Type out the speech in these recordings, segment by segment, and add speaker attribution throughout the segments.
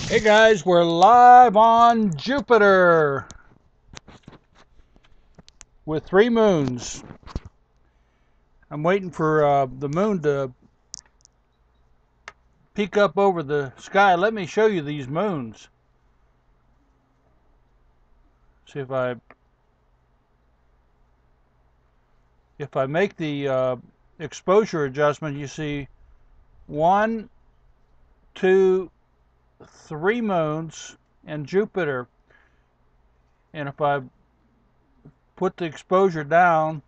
Speaker 1: Hey guys, we're live on Jupiter with 3 moons. I'm waiting for the moon to peek up over the sky. Let me show you these moons. See if I make the exposure adjustment, you see 1, 2, 3 moons and Jupiter. And if I put the exposure down,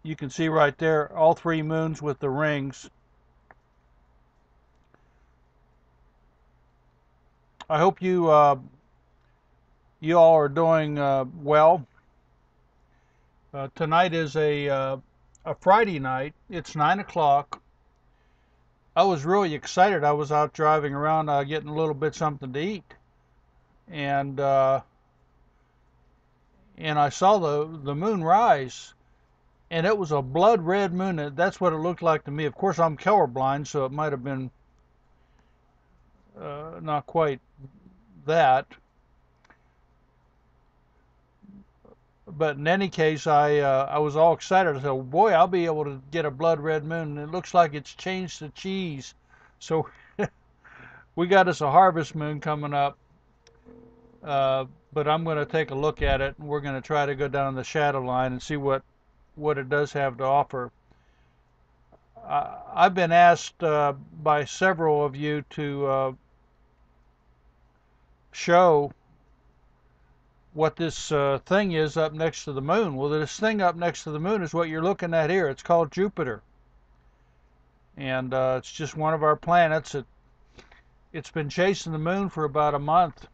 Speaker 1: you can see right there all 3 moons with the rings. I hope you you all are doing well. Tonight is a Friday night. It's 9 o'clock. I was really excited. I was out driving around getting a little bit something to eat, and I saw the moon rise, and it was a blood red moon. That's what it looked like to me. Of course, I'm colorblind, so it might have been not quite that. But in any case, I was all excited. I said, "Boy, I'll be able to get a blood red moon." And it looks like it's changed to cheese. So we got us a harvest moon coming up. But I'm going to take a look at it, and we're going to try to go down the shadow line and see what it does have to offer. I've been asked by several of you to show what this thing is up next to the moon. Well, this thing up next to the moon is what you're looking at here. It's called Jupiter, and it's just one of our planets. It's been chasing the moon for about a month,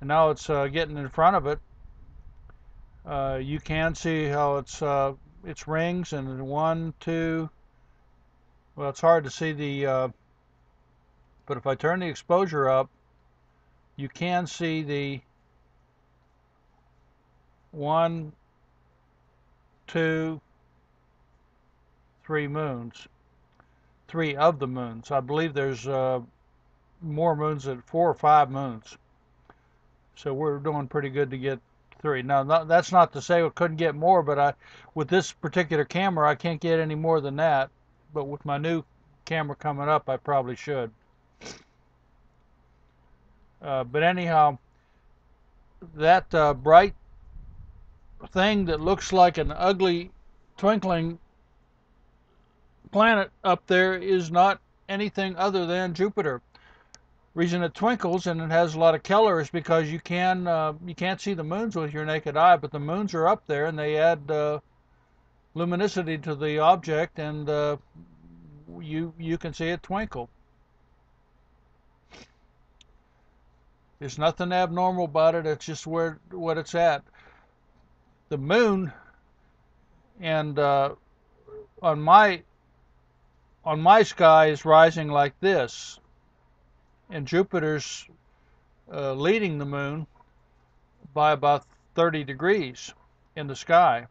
Speaker 1: and now it's getting in front of it. You can see how its rings, and 1, 2. Well, it's hard to see but if I turn the exposure up, you can see the 1, 2, 3 moons. 3 of the moons. I believe there's more moons than 4 or 5 moons. So we're doing pretty good to get 3. Now, that's not to say we couldn't get more, but with this particular camera, I can't get any more than that. But with my new camera coming up, I probably should. But anyhow, that bright thing that looks like an ugly twinkling planet up there is not anything other than Jupiter. Reason it twinkles and it has a lot of color is because you can't see the moons with your naked eye, but the moons are up there and they add luminosity to the object, and you can see it twinkle. There's nothing abnormal about it. It's just what it's at. The moon, and on my sky, is rising like this, and Jupiter's leading the moon by about 30 degrees in the sky.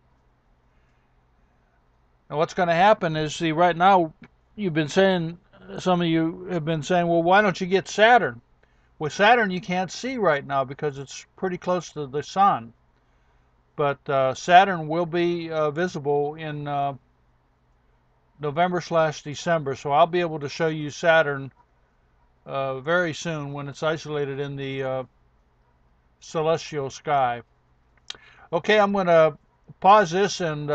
Speaker 1: Now what's going to happen is, see, right now some of you have been saying, well, why don't you get Saturn? With Saturn you can't see right now because it's pretty close to the sun. But Saturn will be visible in November/December, so I'll be able to show you Saturn very soon when it's isolated in the celestial sky. Okay, I'm going to pause this and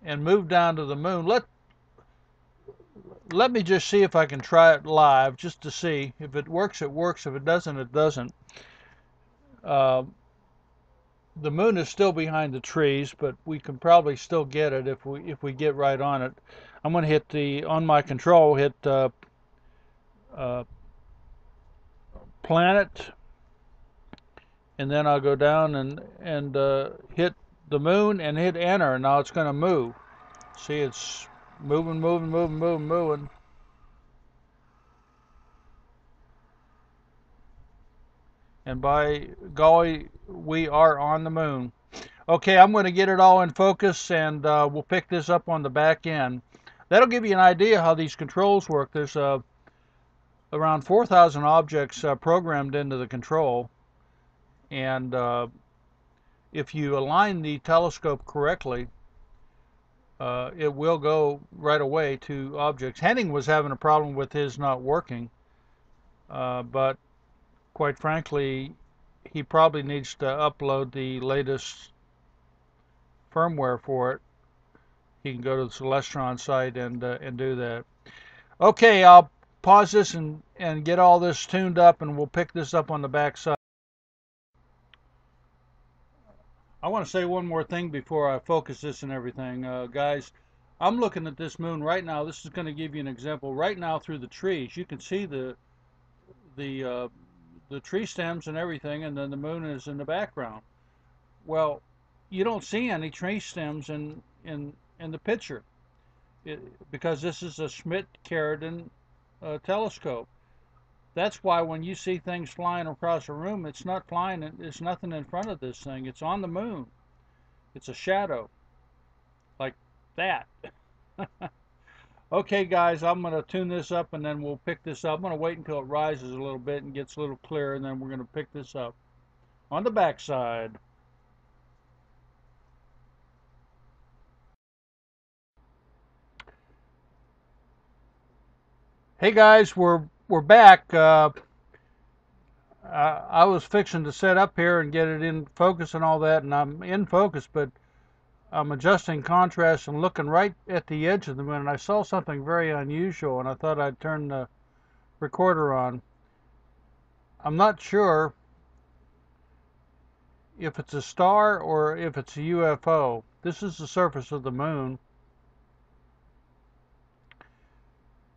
Speaker 1: move down to the moon. Let me just see if I can try it live, just to see. If it works, it works. If it doesn't, it doesn't. The moon is still behind the trees, but we can probably still get it if we get right on it. I'm going to hit on my control, hit planet, and then I'll go down and hit the moon and hit enter. Now it's going to move. See, it's moving, moving, moving, moving, moving. And by golly, we are on the moon. Okay, I'm going to get it all in focus, and we'll pick this up on the back end. That'll give you an idea how these controls work. There's around 4,000 objects programmed into the control, and if you align the telescope correctly, it will go right away to objects. Henning was having a problem with his not working, but quite frankly, he probably needs to upload the latest firmware for it. He can go to the Celestron site and do that. Okay, I'll pause this and get all this tuned up, and we'll pick this up on the back side. I want to say one more thing before I focus this and everything. Guys, I'm looking at this moon right now. This is going to give you an example. Right now through the trees, you can see the uh, the tree stems and everything, and then the moon is in the background. Well, you don't see any tree stems in the picture because this is a Schmidt-Carradine telescope. That's why when you see things flying across a room, it's not flying. It's nothing in front of this thing. It's on the moon. It's a shadow, like that. Okay, guys, I'm going to tune this up, and then we'll pick this up. I'm going to wait until it rises a little bit and gets a little clearer, and then we're going to pick this up on the back side. Hey guys, we're back. I was fixing to set up here and get it in focus and all that, and I'm in focus, but I'm adjusting contrast and looking right at the edge of the moon, and I saw something very unusual, and I thought I'd turn the recorder on. I'm not sure if it's a star or if it's a UFO. This is the surface of the moon,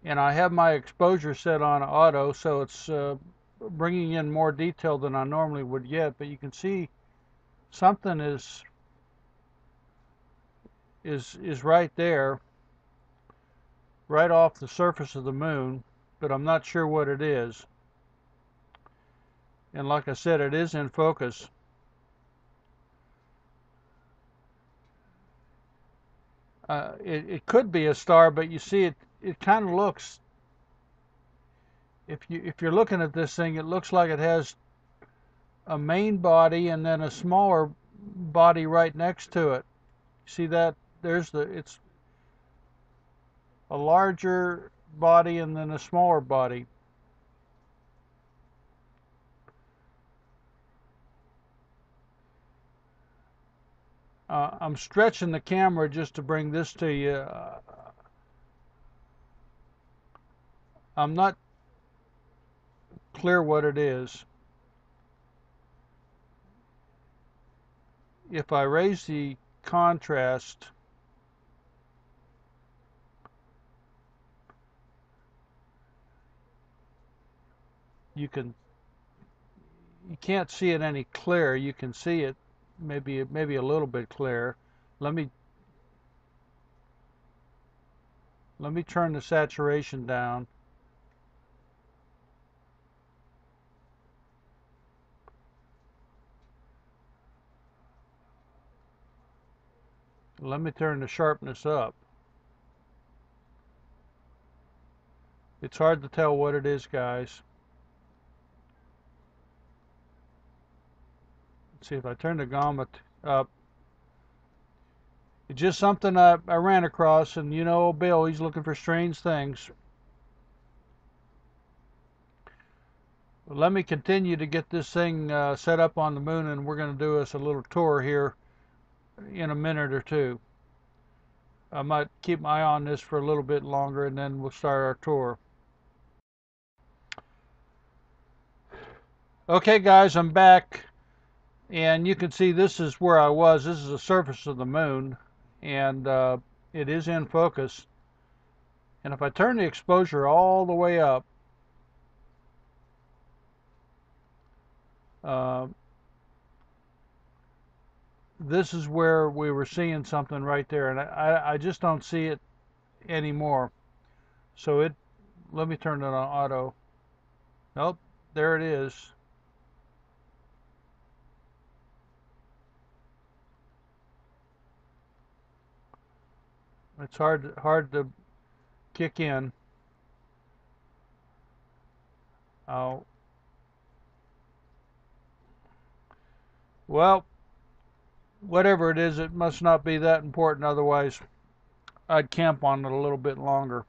Speaker 1: and I have my exposure set on auto, so it's bringing in more detail than I normally would get, but you can see something is right there, right off the surface of the moon, but I'm not sure what it is. And like I said, it is in focus. It could be a star, but you see it kind of looks, if you're looking at this thing, it looks like it has a main body and then a smaller body right next to it. See that? It's a larger body and then a smaller body. I'm stretching the camera just to bring this to you. I'm not clear what it is. If I raise the contrast, you can't see it any clearer. You can see it maybe a little bit clearer. Let me turn the saturation down. Let me turn the sharpness up. It's hard to tell what it is, guys. Let's see if I turn the gamma up. It's just something I ran across, and you know, Bill, he's looking for strange things. Let me continue to get this thing set up on the moon, and we're going to do us a little tour here in a minute or two. I might keep my eye on this for a little bit longer, and then we'll start our tour. Okay, guys, I'm back, and you can see this is where I was. This is the surface of the moon, and it is in focus. And if I turn the exposure all the way up, uh, this is where we were seeing something right there, and I just don't see it anymore. So let me turn it on auto. Nope, there it is. It's hard to kick in. Oh, well, whatever it is, it must not be that important. Otherwise, I'd camp on it a little bit longer.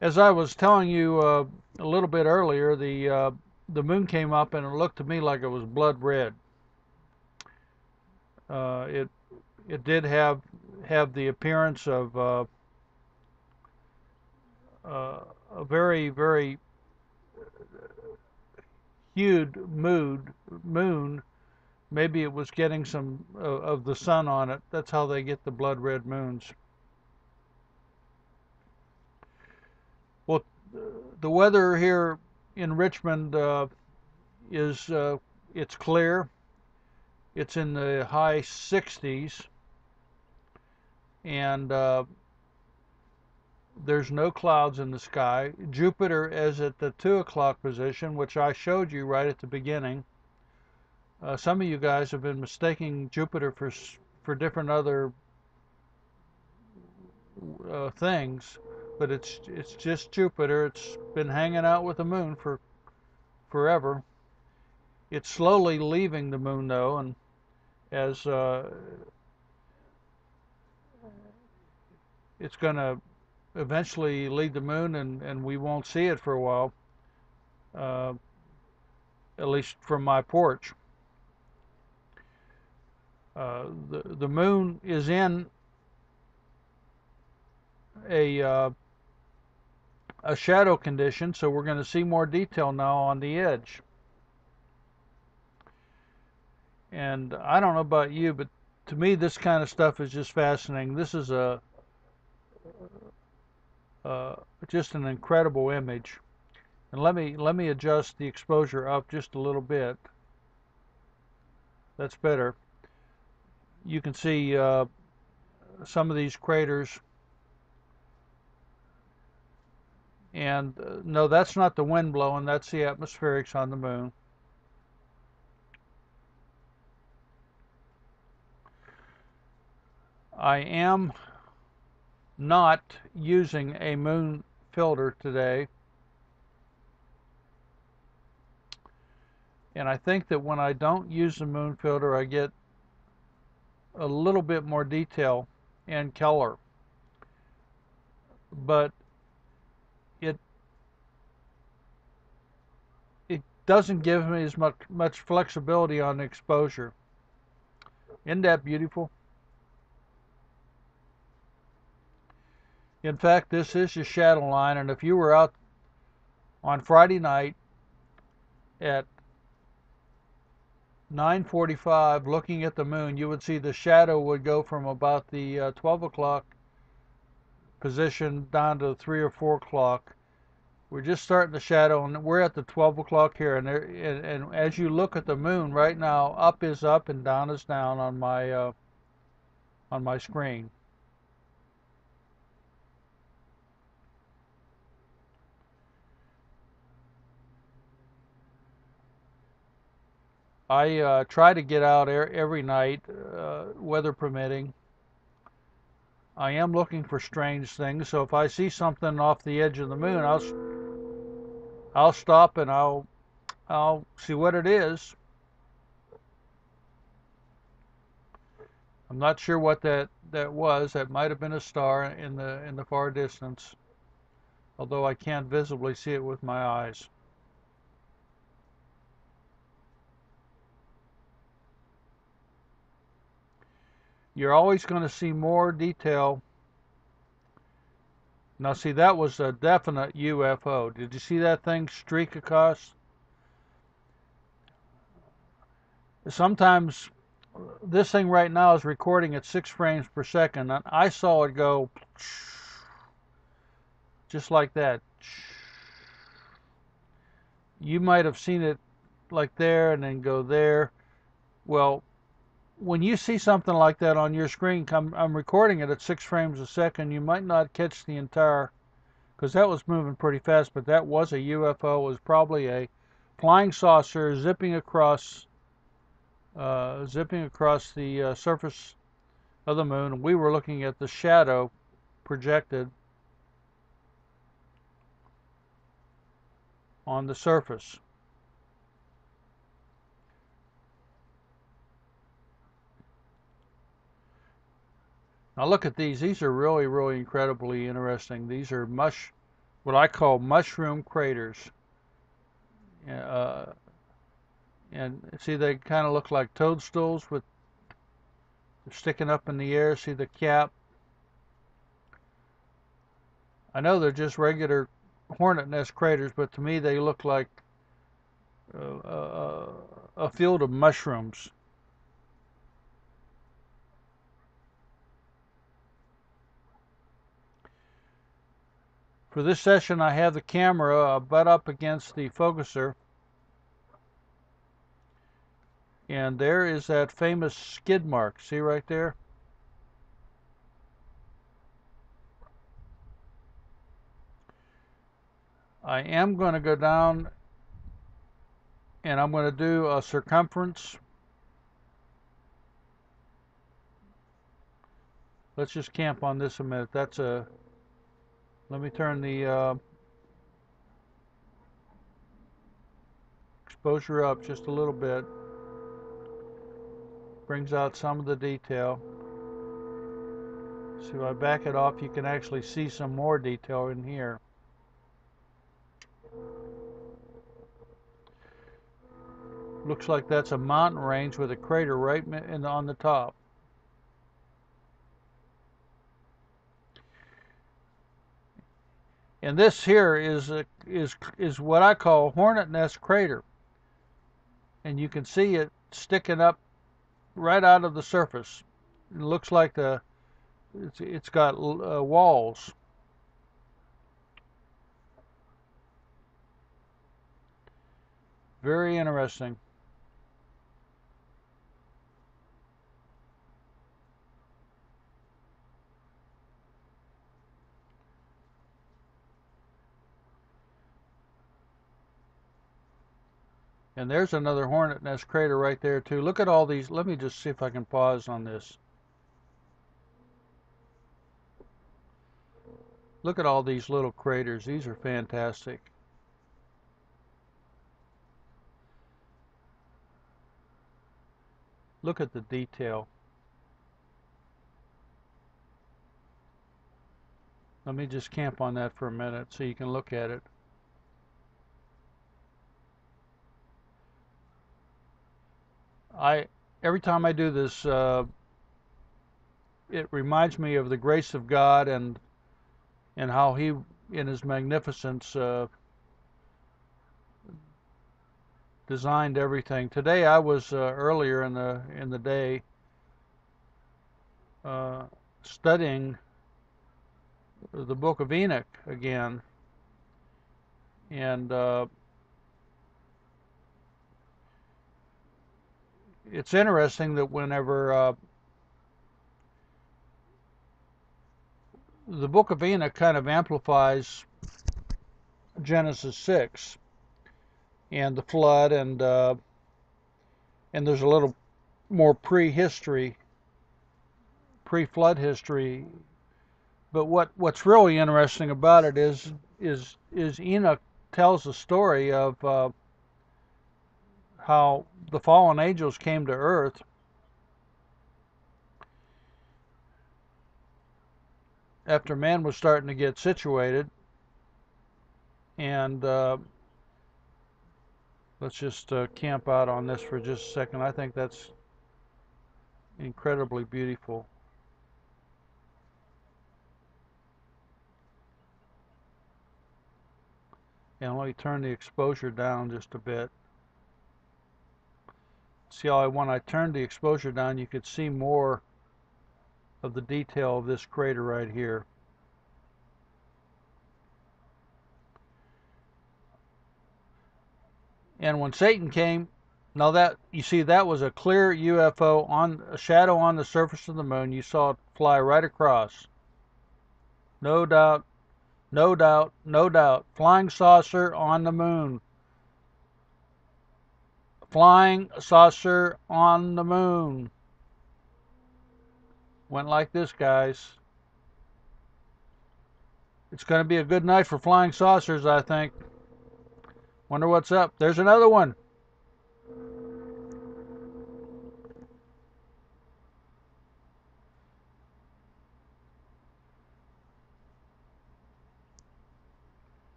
Speaker 1: As I was telling you a little bit earlier, the moon came up and it looked to me like it was blood red. It did have the appearance of a very hued moon. Maybe it was getting some of the sun on it. That's how they get the blood red moons. Well, the weather here in Richmond is it's clear. It's in the high 60s, and there's no clouds in the sky. Jupiter is at the 2 o'clock position, which I showed you right at the beginning. Some of you guys have been mistaking Jupiter for different other things, but it's just Jupiter. It's been hanging out with the moon for forever. It's slowly leaving the moon though, and as it's going to eventually leave the moon, and we won't see it for a while, uh, at least from my porch. The moon is in a a shadow condition, so we're going to see more detail now on the edge. And I don't know about you, but to me this kind of stuff is just fascinating. This is uh, just an incredible image. And let me adjust the exposure up just a little bit. That's better. You can see some of these craters. And no, that's not the wind blowing. That's the atmospherics on the moon. I am not using a moon filter today. And I think that when I don't use the moon filter, I get a little bit more detail and color. But it it doesn't give me as much flexibility on the exposure. Isn't that beautiful? In fact, this is your shadow line, and if you were out on Friday night at 9:45 looking at the moon, you would see the shadow would go from about the 12 o'clock position down to 3 or 4 o'clock. We're just starting the shadow, and we're at the 12 o'clock here. And as you look at the moon right now, up is up and down is down on my screen. I try to get out every night, weather permitting. I am looking for strange things, so if I see something off the edge of the moon, I'll stop and I'll see what it is. I'm not sure what that was. That might have been a star in the far distance, although I can't visibly see it with my eyes. You're always going to see more detail. Now see, that was a definite UFO. Did you see that thing streak across? Sometimes this thing right now is recording at 6 frames per second, and I saw it go just like that. You might have seen it like there and then go there. Well, when you see something like that on your screen, I'm recording it at 6 frames a second. You might not catch the entire, because that was moving pretty fast, but that was a UFO. It was probably a flying saucer zipping across the surface of the moon. We were looking at the shadow projected on the surface. Now look at these. These are really, really incredibly interesting. These are what I call mushroom craters. Uh, and see, they kind of look like toadstools with sticking up in the air. See the cap? I know they're just regular hornet nest craters, but to me they look like a field of mushrooms. For this session, I have the camera butt up against the focuser, and there is that famous skid mark. See right there? I am going to go down and I'm going to do a circumference. Let's just camp on this a minute. Let me turn the exposure up just a little bit. Brings out some of the detail. So if I back it off, you can actually see some more detail in here. Looks like that's a mountain range with a crater right on the top. And this here is what I call hornet nest crater. And you can see it sticking up right out of the surface. It looks like it's got walls. Very interesting. And there's another hornet nest crater right there too. Look at all these. Let me just see if I can pause on this. Look at all these little craters. These are fantastic. Look at the detail. Let me just camp on that for a minute so you can look at it. Every time I do this, it reminds me of the grace of God and how He, in His magnificence, designed everything. Today I was earlier in the day studying the book of Enoch again, and it's interesting that whenever the book of Enoch kind of amplifies Genesis 6 and the flood, and there's a little more pre-flood history. But what's really interesting about it is Enoch tells the story of how the fallen angels came to earth after man was starting to get situated. And let's just camp out on this for just a second. I think that's incredibly beautiful. And let me turn the exposure down just a bit. See how when I turned the exposure down, you could see more of the detail of this crater right here. And when Satan came, now that you see, that was a clear UFO on a shadow on the surface of the moon. You saw it fly right across. No doubt, no doubt, no doubt. Flying saucer on the moon. Flying saucer on the moon. Went like this, guys. It's going to be a good night for flying saucers, I think. Wonder what's up. There's another one.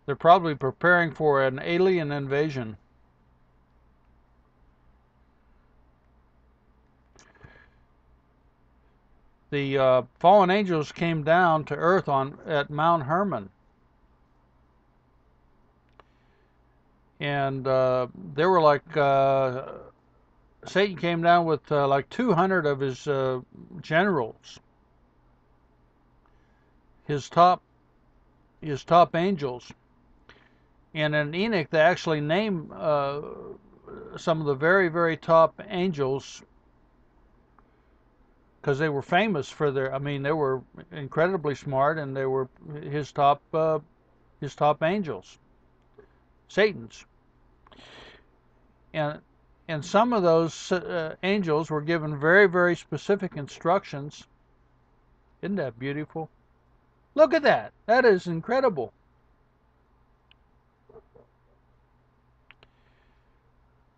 Speaker 1: They're probably preparing for an alien invasion. The fallen angels came down to earth at Mount Hermon, and they were like Satan came down with like 200 of his generals, his top angels. And in Enoch, they actually name some of the very, very top angels because they were famous for their. I mean, they were incredibly smart, and they were his top angels, Satan's. And some of those angels were given very, very specific instructions. Isn't that beautiful? Look at that. That is incredible.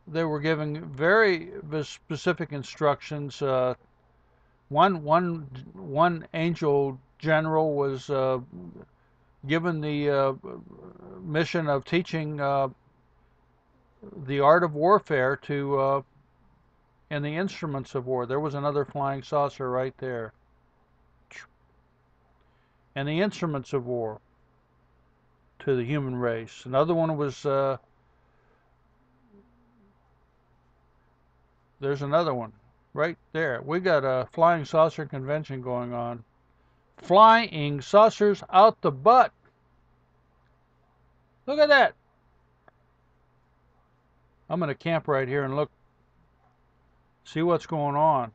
Speaker 1: They were giving very specific instructions. One angel general was given the mission of teaching the art of warfare to and the instruments of war. There was another flying saucer right there. And the instruments of war to the human race. Another one was there's another one right there. We got a flying saucer convention going on. Flying saucers out the butt. Look at that. I'm going to camp right here and look, see what's going on.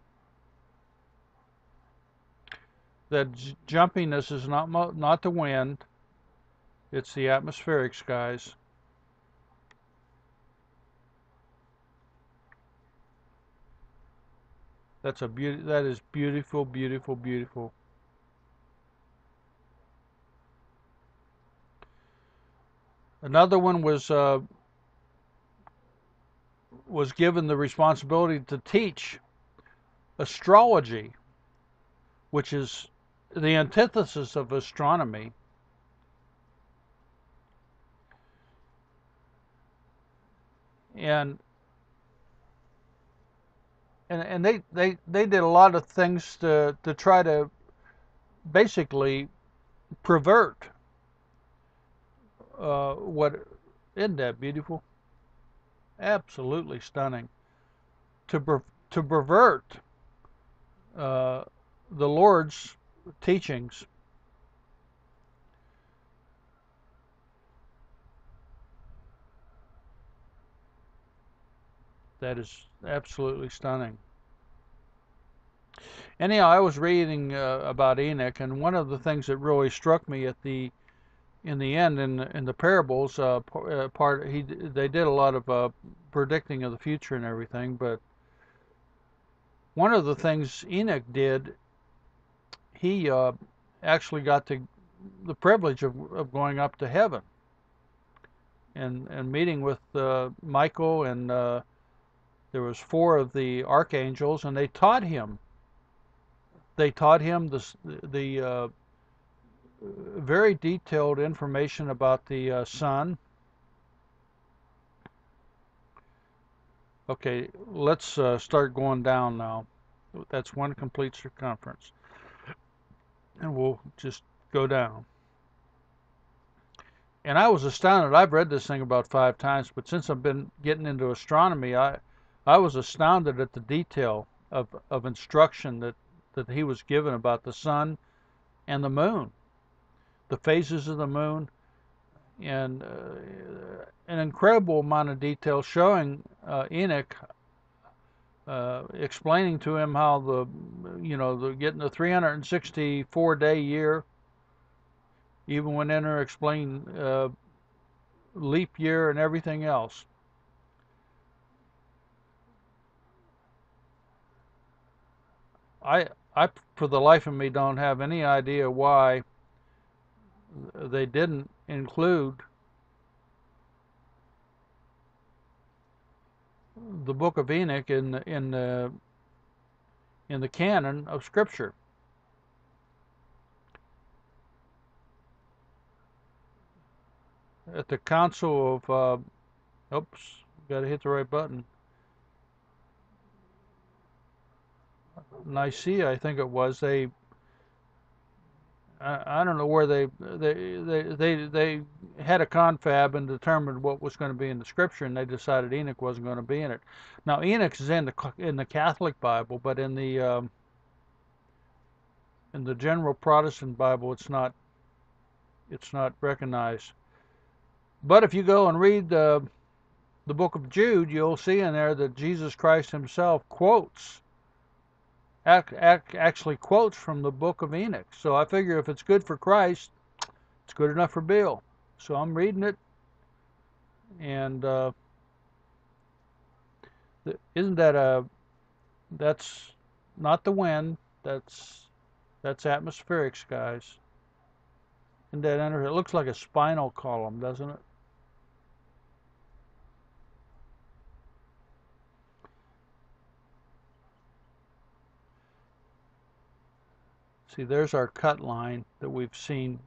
Speaker 1: That jumpiness is not the wind. It's the atmospheric skies. That's a beauty. That is beautiful, beautiful, beautiful. Another one was given the responsibility to teach astrology, which is the antithesis of astronomy. And they did a lot of things to try to basically pervert what. Isn't that beautiful? Absolutely stunning. To pervert the Lord's teachings. That is absolutely stunning. Anyhow, I was reading about Enoch, and one of the things that really struck me in the end, in the parables part, they did a lot of predicting of the future and everything. But one of the things Enoch did, he actually got the privilege of going up to heaven and meeting with Michael, and there was 4 of the archangels, and they taught him. They taught him the very detailed information about the sun. Okay, let's start going down now. That's one complete circumference. And we'll just go down. And I was astounded. I've read this thing about 5 times, but since I've been getting into astronomy, I was astounded at the detail of instruction that he was given about the sun and the moon, the phases of the moon, and an incredible amount of detail showing Enoch, explaining to him how getting the 364-day year, even when Enter explained leap year and everything else. I for the life of me don't have any idea why they didn't include the Book of Enoch in the canon of Scripture. At the Council of oops, got to hit the right button. Nicaea, I think it was. I don't know where they had a confab and determined what was going to be in the Scripture, and they decided Enoch wasn't going to be in it. Now Enoch is in the Catholic Bible, but in the general Protestant Bible, it's not recognized. But if you go and read the book of Jude, you'll see in there that Jesus Christ himself actually quotes from the book of Enoch. So I figure if it's good for Christ, it's good enough for Bill. So I'm reading it, and isn't that that's not the wind, that's atmospherics, guys. Isn't that interesting? It looks like a spinal column, doesn't it? See, there's our cut line that we've seen.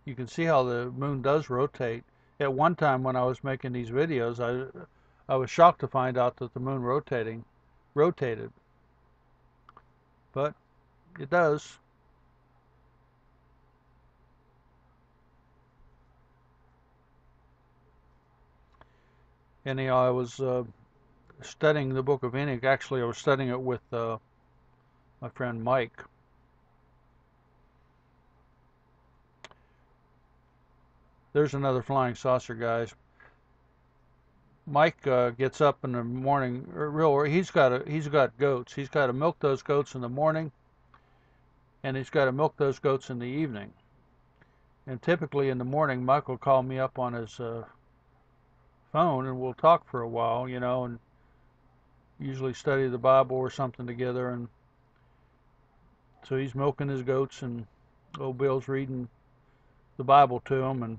Speaker 1: You can see how the moon does rotate. At one time when I was making these videos, I was shocked to find out that the moon rotated, but it does. Anyhow, I was studying the book of Enoch. Actually, I was studying it with my friend Mike. There's another flying saucer, guys. Mike gets up in the morning. He's got goats. He's got to milk those goats in the morning, and he's got to milk those goats in the evening. And typically in the morning, Mike will call me up on his phone, and we'll talk for a while, and usually study the Bible or something together. And so he's milking his goats, and old Bill's reading the Bible to him, and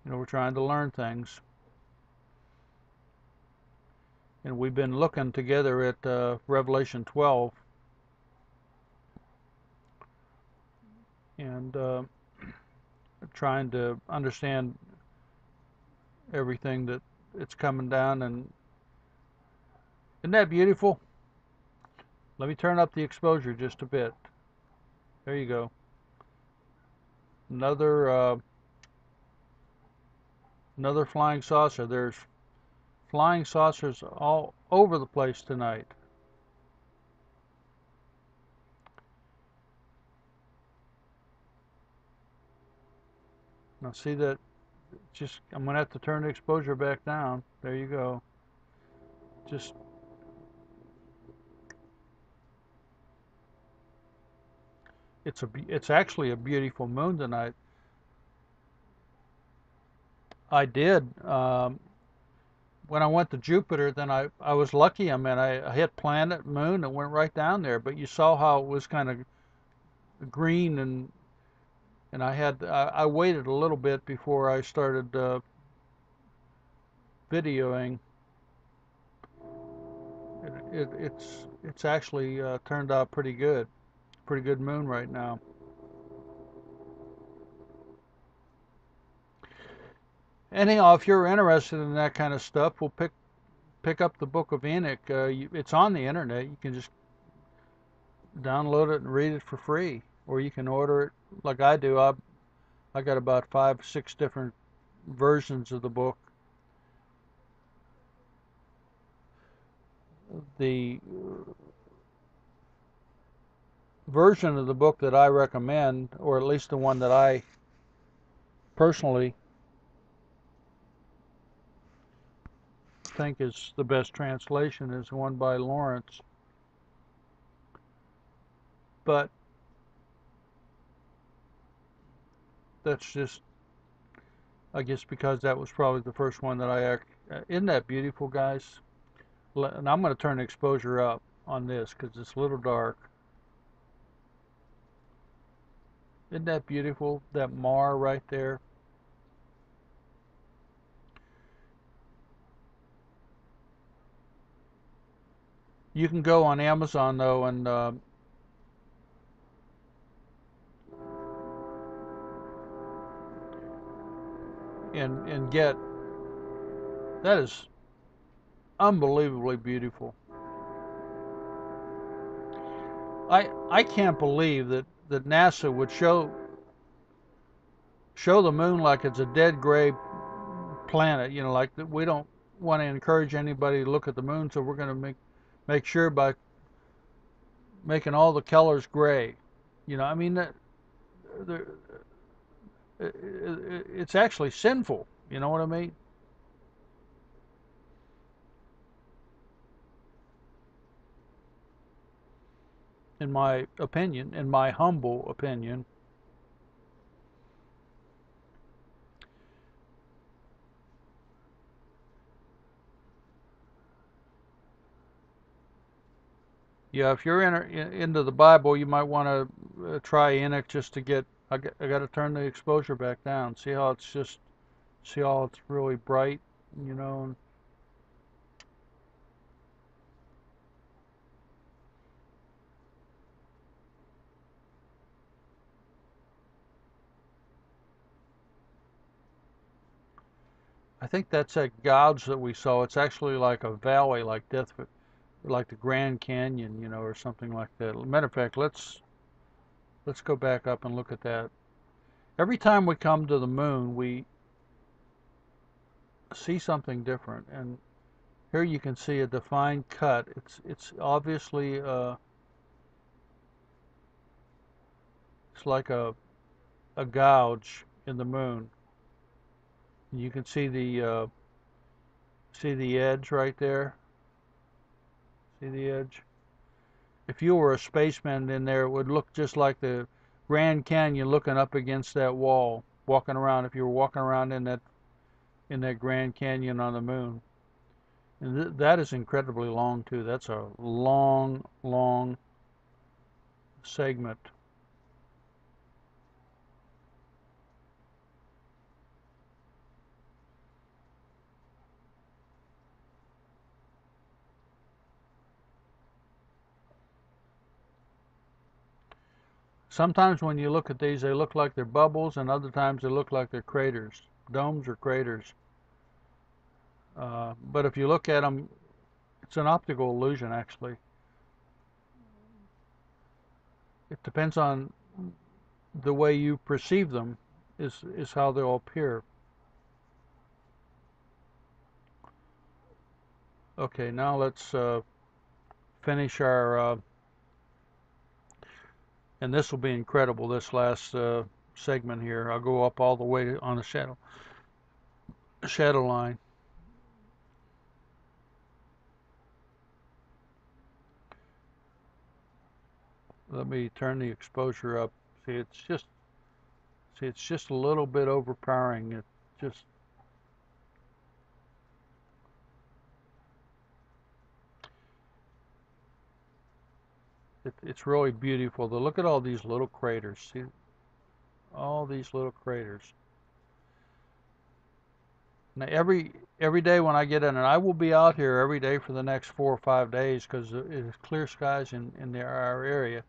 Speaker 1: we're trying to learn things. And we've been looking together at Revelation 12, and trying to understand everything that it's coming down. And isn't that beautiful? Let me turn up the exposure just a bit. There you go. Another flying saucer. There's flying saucers all over the place tonight. Now see that? I'm gonna have to turn the exposure back down. There you go. It's actually a beautiful moon tonight. I did. When I went to Jupiter, then I was lucky. I mean, I hit planet, moon, and went right down there. But you saw how it was kind of green, and I waited a little bit before I started videoing. It's actually turned out pretty good. Pretty good moon right now. Anyhow, if you're interested in that kind of stuff, we'll pick up the Book of Enoch. It's on the internet. You can just download it and read it for free, or you can order it like I do. I got about 5, 6 different versions of the book. The version of the book that I recommend, or at least the one that I personally think is the best translation, is the one by Lawrence. But that's just, I guess, because that was probably the first one that isn't that beautiful, guys? And I'm going to turn the exposure up on this because it's a little dark. Isn't that beautiful? That mar right there. You can go on Amazon though and get, that is unbelievably beautiful. I can't believe that NASA would show the moon like it's a dead gray planet. You know, like that we don't want to encourage anybody to look at the moon, so we're going to make sure by making all the colors gray. You know, I mean, it's actually sinful. You know what I mean? In my opinion, in my humble opinion. Yeah, if you're into the Bible, you might want to try Enoch just to get. I got to turn the exposure back down. See how it's really bright, you know. I think that's that gouge that we saw. It's actually like a valley, like the Grand Canyon, you know, or something like that. Matter of fact, let's go back up and look at that. Every time we come to the moon, we see something different, and here you can see a defined cut. It's obviously it's like a gouge in the moon. You can see the edge right there. See the edge? If you were a spaceman in there, it would look just like the Grand Canyon looking up against that wall, walking around. If you were walking around in that Grand Canyon on the moon, and that is incredibly long too. That's a long, long segment. Sometimes when you look at these, they look like they're bubbles, and other times they look like they're craters, domes or craters. But if you look at them, it's an optical illusion, actually. It depends on the way you perceive them, is how they'll appear. Okay, now let's finish our, and this will be incredible, this last segment here. I'll go up all the way on the shadow line. Let me turn the exposure up. See, it's just a little bit overpowering. Just, it's really beautiful. Look at all these little craters. See, all these little craters. Now every day when I get in, and I will be out here every day for the next 4 or 5 days because it is clear skies in our area.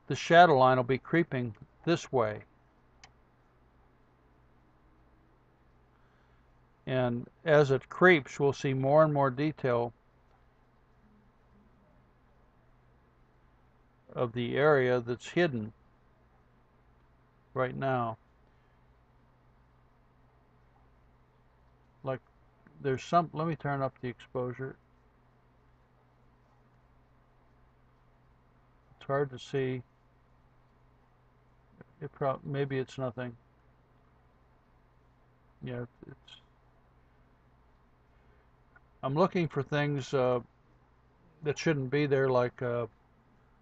Speaker 1: The shadow line will be creeping this way, and as it creeps, we'll see more and more detail of the area that's hidden right now. Like there's some. Let me turn up the exposure. It's hard to see. Maybe it's nothing. Yeah, it's. I'm looking for things that shouldn't be there, like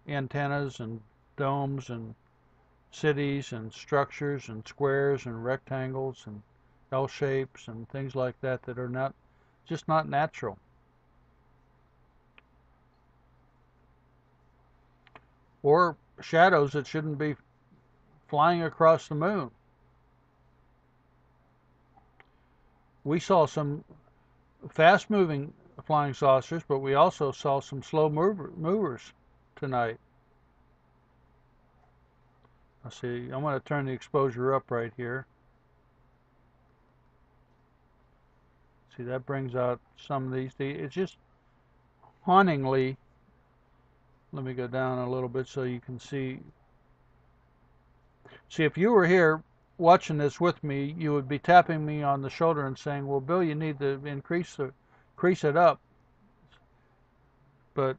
Speaker 1: antennas and domes and cities and structures and squares and rectangles and L shapes and things like that that are not just not natural. or shadows that shouldn't be flying across the moon. We saw some fast-moving flying saucers, but we also saw some slow movers tonight. Let's see, I'm going to turn the exposure up right here. See, that brings out some of these. It's just hauntingly. Let me go down a little bit so you can see. See, if you were here watching this with me, you would be tapping me on the shoulder and saying, well, Bill, you need to increase it up. But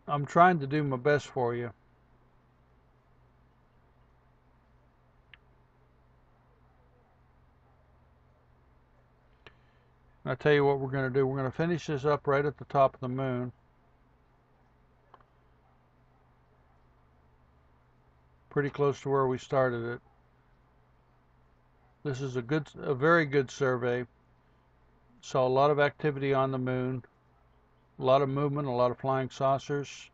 Speaker 1: I'm trying to do my best for you. I'll tell you what we're going to do. We're going to finish this up right at the top of the moon. Pretty close to where we started it. This is a very good survey. Saw a lot of activity on the moon, a lot of movement, a lot of flying saucers.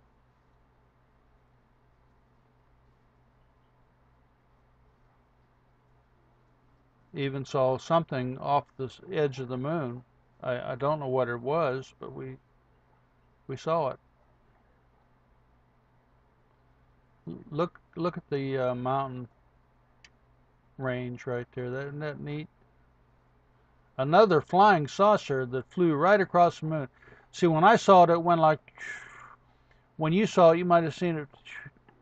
Speaker 1: Even saw something off the edge of the moon. I don't know what it was, but we saw it. Look at the mountain range right there. Isn't that neat? Another flying saucer that flew right across the moon. See, when I saw it, it went like. When you saw it, you might have seen it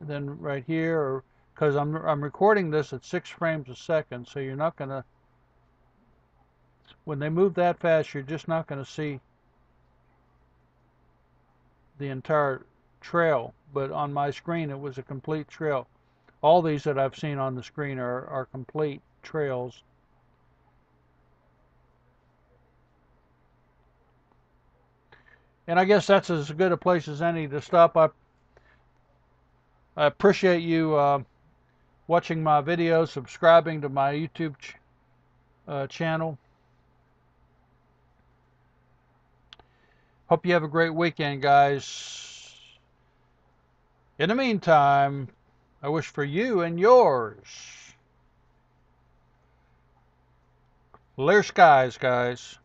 Speaker 1: then right here, or because I'm recording this at 6 frames a second, so you're not gonna. When they move that fast, you're just not gonna see the entire trail. But on my screen, it was a complete trail. All these that I've seen on the screen are complete trails. And I guess that's as good a place as any to stop. I appreciate you watching my videos, subscribing to my YouTube channel. Hope you have a great weekend, guys. In the meantime, I wish for you and yours clear skies, guys.